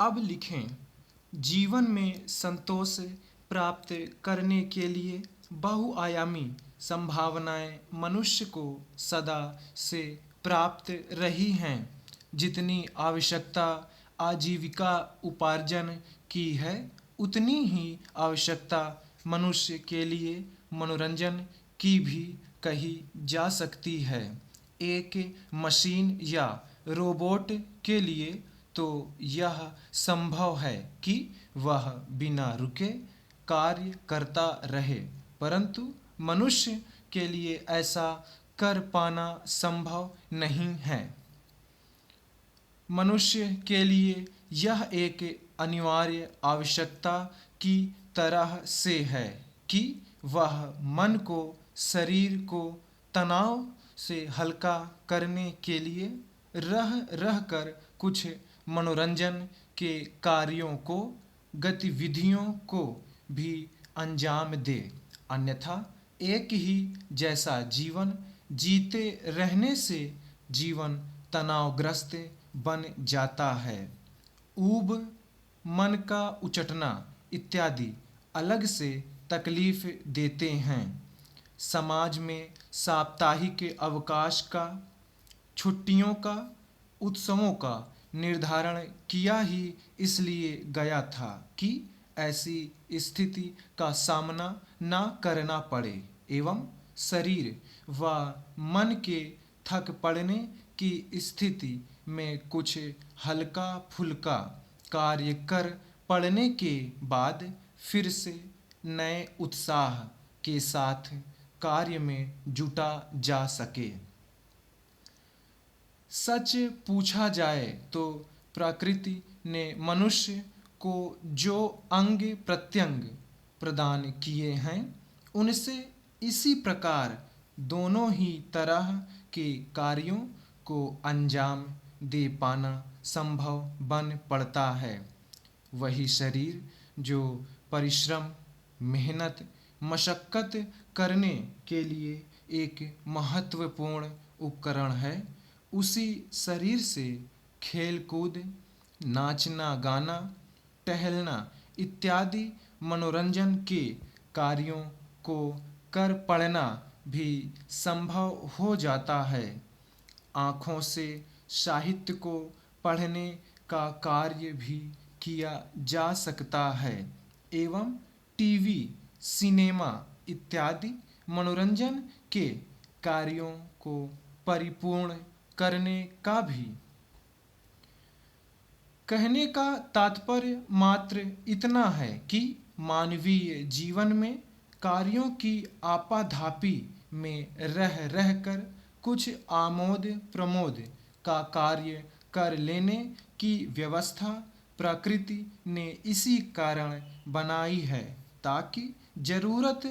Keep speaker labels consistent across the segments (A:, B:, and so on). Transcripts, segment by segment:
A: अब लिखें। जीवन में संतोष प्राप्त करने के लिए बहुआयामी संभावनाएं मनुष्य को सदा से प्राप्त रही हैं। जितनी आवश्यकता आजीविका उपार्जन की है, उतनी ही आवश्यकता मनुष्य के लिए मनोरंजन की भी कही जा सकती है। एक मशीन या रोबोट के लिए तो यह संभव है कि वह बिना रुके कार्य करता रहे, परंतु मनुष्य के लिए ऐसा कर पाना संभव नहीं है। मनुष्य के लिए यह एक अनिवार्य आवश्यकता की तरह से है कि वह मन को, शरीर को तनाव से हल्का करने के लिए रह रह कर कुछ मनोरंजन के कार्यों को, गतिविधियों को भी अंजाम दे। अन्यथा एक ही जैसा जीवन जीते रहने से जीवन तनावग्रस्त बन जाता है। ऊब, मन का उचटना इत्यादि अलग से तकलीफ देते हैं। समाज में साप्ताहिक अवकाश का, छुट्टियों का, उत्सवों का निर्धारण किया ही इसलिए गया था कि ऐसी स्थिति का सामना न करना पड़े एवं शरीर व मन के थक पड़ने की स्थिति में कुछ हल्का फुल्का कार्य कर पड़ने के बाद फिर से नए उत्साह के साथ कार्य में जुटा जा सके। सच पूछा जाए तो प्रकृति ने मनुष्य को जो अंग प्रत्यंग प्रदान किए हैं, उनसे इसी प्रकार दोनों ही तरह के कार्यों को अंजाम दे पाना संभव बन पड़ता है। वही शरीर जो परिश्रम, मेहनत, मशक्कत करने के लिए एक महत्वपूर्ण उपकरण है, उसी शरीर से खेल कूद, नाचना गाना, टहलना इत्यादि मनोरंजन के कार्यों को कर पड़ना भी संभव हो जाता है। आँखों से साहित्य को पढ़ने का कार्य भी किया जा सकता है एवं टीवी, सिनेमा इत्यादि मनोरंजन के कार्यों को परिपूर्ण करने का भी। कहने का तात्पर्य मात्र इतना है कि मानवीय जीवन में कार्यों की आपाधापी में रह रहकर कुछ आमोद प्रमोद का कार्य कर लेने की व्यवस्था प्रकृति ने इसी कारण बनाई है, ताकि जरूरत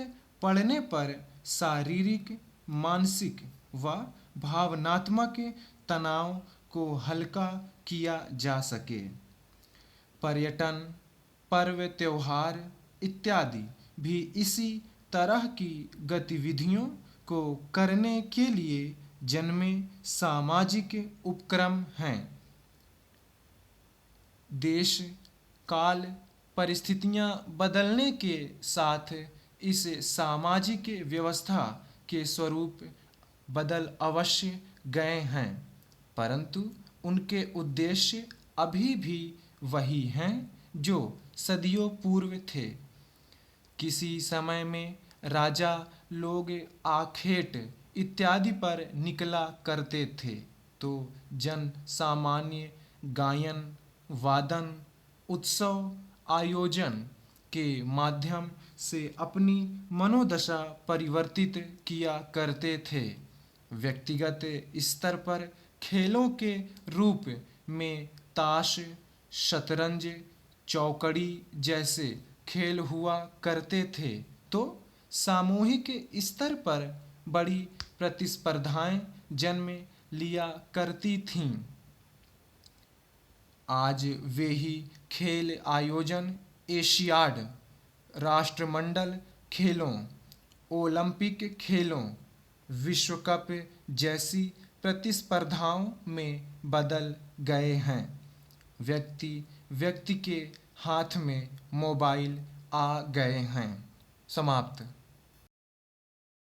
A: पड़ने पर शारीरिक, मानसिक व भावनात्मक तनाव को हल्का किया जा सके। पर्यटन, पर्व त्योहार इत्यादि भी इसी तरह की गतिविधियों को करने के लिए जन्मे सामाजिक उपक्रम हैं। देश, काल, परिस्थितियां बदलने के साथ इस सामाजिक व्यवस्था के स्वरूप बदल अवश्य गए हैं, परंतु उनके उद्देश्य अभी भी वही हैं जो सदियों पूर्व थे। किसी समय में राजा लोग आखेट इत्यादि पर निकला करते थे, तो जन सामान्य गायन, वादन, उत्सव आयोजन के माध्यम से अपनी मनोदशा परिवर्तित किया करते थे। व्यक्तिगत स्तर पर खेलों के रूप में ताश, शतरंज, चौकड़ी जैसे खेल हुआ करते थे, तो सामूहिक स्तर पर बड़ी प्रतिस्पर्धाएं जन्म लिया करती थीं। आज वे ही खेल आयोजन एशियाड, राष्ट्रमंडल खेलों, ओलंपिक खेलों, विश्व कप जैसी प्रतिस्पर्धाओं में बदल गए हैं। व्यक्ति व्यक्ति के हाथ में मोबाइल आ गए हैं। समाप्त।